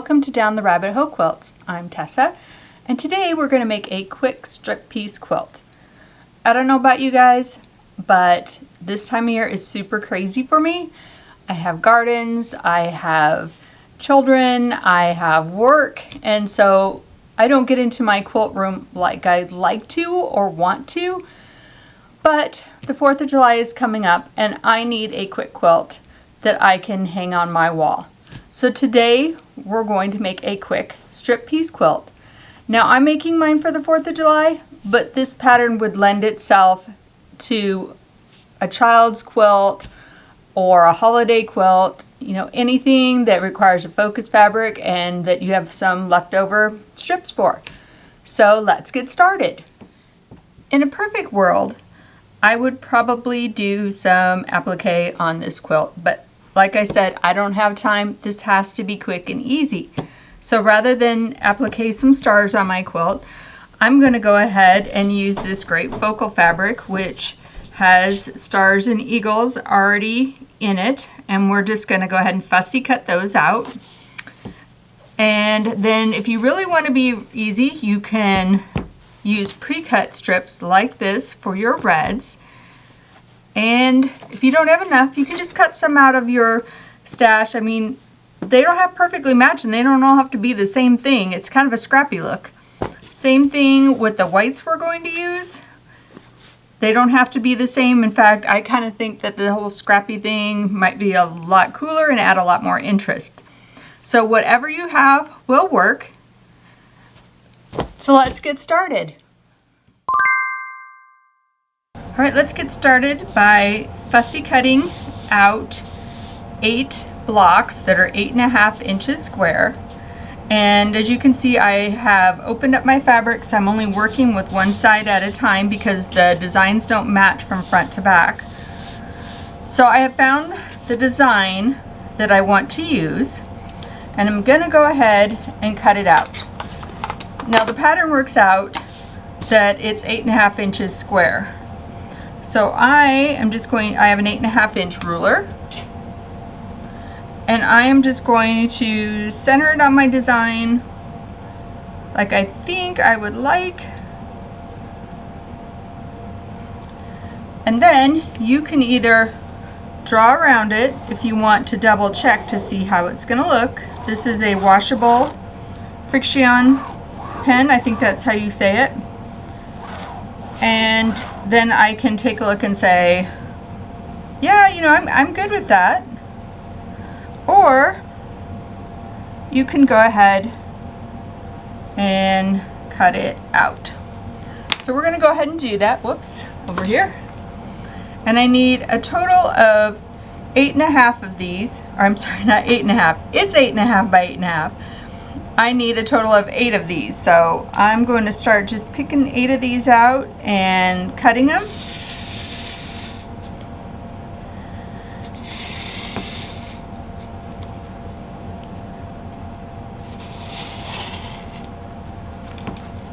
welcome to Down the Rabbit Hole Quilts. I'm Tessa, and today we're going to make a quick strip piece quilt. I don't know about you guys, but this time of year is super crazy for me. I have gardens, I have children, I have work, and so I don't get into my quilt room like I'd like to or want to. But the 4th of July is coming up, and I need a quick quilt that I can hang on my wall. So today we're going to make a quick strip piece quilt. Now I'm making mine for the 4th of July, but this pattern would lend itself to a child's quilt or a holiday quilt, you know, anything that requires a focus fabric and that you have some leftover strips for. So let's get started. In a perfect world, I would probably do some applique on this quilt, but like I said, I don't have time. This has to be quick and easy. So rather than applique some stars on my quilt, I'm going to go ahead and use this great focal fabric, which has stars and eagles already in it. And we're just going to go ahead and fussy cut those out. And then if you really want to be easy, you can use pre-cut strips like this for your reds. And if you don't have enough, you can just cut some out of your stash. I mean, they don't have perfectly matched and they don't all have to be the same thing. It's kind of a scrappy look. Same thing with the whites we're going to use. They don't have to be the same. In fact, I kind of think that the whole scrappy thing might be a lot cooler and add a lot more interest. So whatever you have will work. So let's get started. All right, let's get started by fussy cutting out 8 blocks that are 8.5 inches square. And as you can see, I have opened up my fabric, so I'm only working with one side at a time because the designs don't match from front to back. So I have found the design that I want to use, and I'm gonna go ahead and cut it out. Now the pattern works out that it's 8.5 inches square. So I have an 8.5 inch ruler, and I am just going to center it on my design like I think I would like. And then you can either draw around it if you want to double check to see how it's going to look. This is a washable friction pen, I think that's how you say it. And then I can take a look and say, yeah, you know, I'm good with that. Or you can go ahead and cut it out. So we're going to go ahead and do that. Whoops, over here. And I need a total of 8.5 of these. Or I'm sorry, not 8.5. It's 8.5 by 8.5. I need a total of 8 of these, so I'm going to start just picking 8 of these out and cutting them.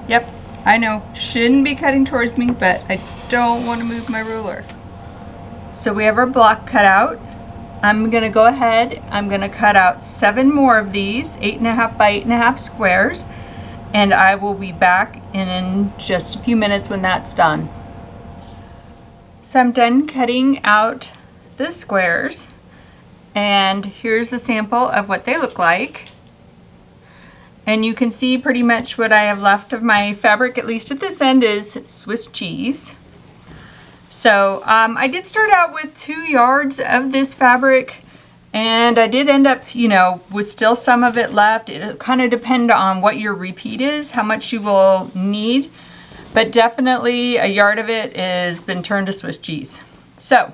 Yep, I know, shouldn't be cutting towards me, but I don't want to move my ruler. So we have our block cut out. I'm going to go ahead, I'm going to cut out 7 more of these 8.5 by 8.5 squares, and I will be back in just a few minutes when that's done. So I'm done cutting out the squares, and here's the sample of what they look like. And you can see pretty much what I have left of my fabric, at least at this end, is Swiss cheese. So I did start out with 2 yards of this fabric, and I did end up, you know, with still some of it left. It kind of depends on what your repeat is, how much you will need, but definitely a yard of it has been turned to Swiss cheese. So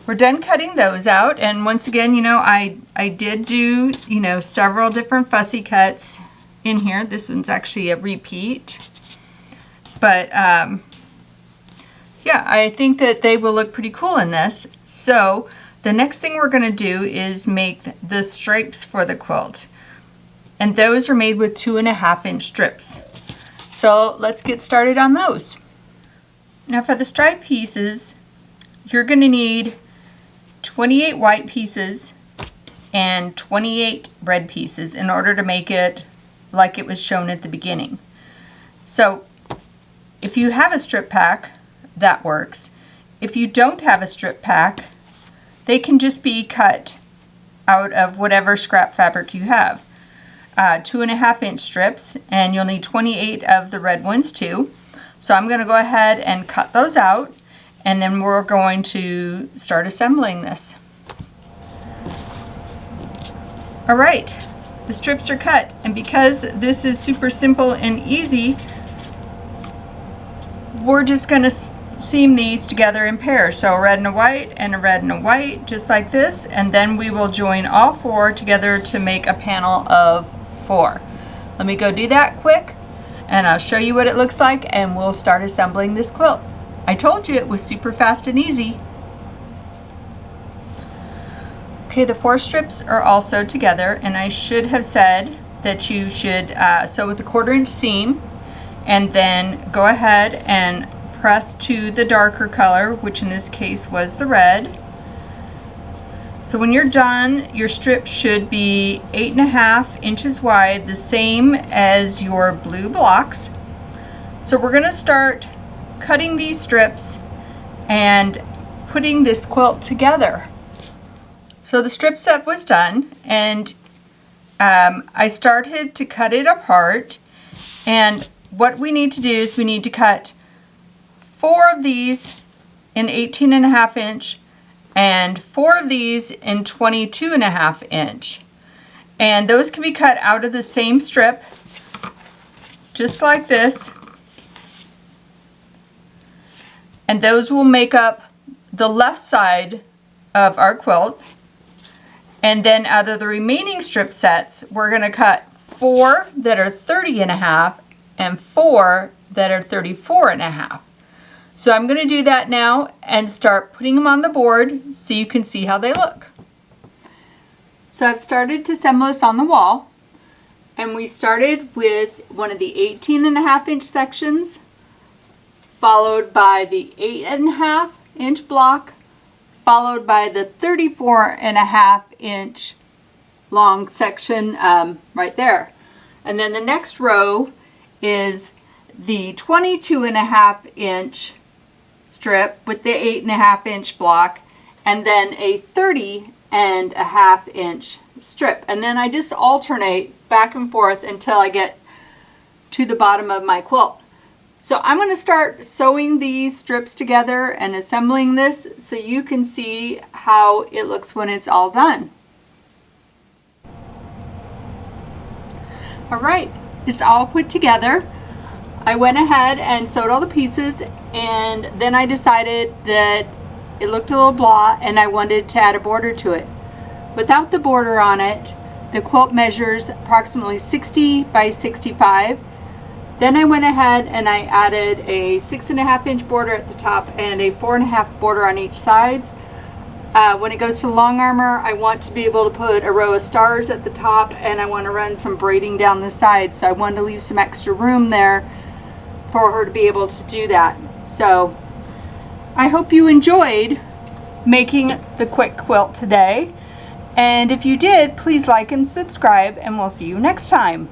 we're done cutting those out, and once again, you know, I did do, you know, several different fussy cuts in here. This one's actually a repeat, but yeah, I think that they will look pretty cool in this. So the next thing we're going to do is make the stripes for the quilt. And those are made with 2.5 inch strips. So let's get started on those. Now for the stripe pieces, you're going to need 28 white pieces and 28 red pieces in order to make it like it was shown at the beginning. So if you have a strip pack, that works. If you don't have a strip pack, they can just be cut out of whatever scrap fabric you have. 2.5 inch strips, and you'll need 28 of the red ones too. So I'm going to go ahead and cut those out, and then we're going to start assembling this. Alright, the strips are cut, and because this is super simple and easy, we're just going to seam these together in pairs. So a red and a white and a red and a white, just like this, and then we will join all 4 together to make a panel of 4. Let me go do that quick, and I'll show you what it looks like, and we'll start assembling this quilt. I told you it was super fast and easy. Okay, the 4 strips are all sewed together, and I should have said that you should sew with a 1/4 inch seam, and then go ahead and press to the darker color, which in this case was the red. So when you're done, your strip should be 8.5 inches wide, the same as your blue blocks. So we're going to start cutting these strips and putting this quilt together. So the strip set was done, and I started to cut it apart, and what we need to do is we need to cut 4 of these in 18.5 inch and 4 of these in 22.5 inch, and those can be cut out of the same strip, just like this, and those will make up the left side of our quilt. And then out of the remaining strip sets, we're going to cut 4 that are 30.5 and 4 that are 34.5. So I'm going to do that now and start putting them on the board so you can see how they look. So I've started to assemble this on the wall, and we started with one of the 18.5 inch sections, followed by the 8.5 inch block, followed by the 34.5 inch long section right there. And then the next row is the 22.5 inch strip with the 8.5 inch block, and then a 30.5 inch strip. And then I just alternate back and forth until I get to the bottom of my quilt. So I'm going to start sewing these strips together and assembling this so you can see how it looks when it's all done. Alright, it's all put together. I went ahead and sewed all the pieces, and then I decided that it looked a little blah and I wanted to add a border to it. Without the border on it, the quilt measures approximately 60 by 65. Then I went ahead and I added a 6.5 inch border at the top and a 4.5 border on each sides. When it goes to long armor, I want to be able to put a row of stars at the top, and I want to run some braiding down the side, so I wanted to leave some extra room there for her to be able to do that. So I hope you enjoyed making the quick quilt today, and if you did, please like and subscribe, and we'll see you next time.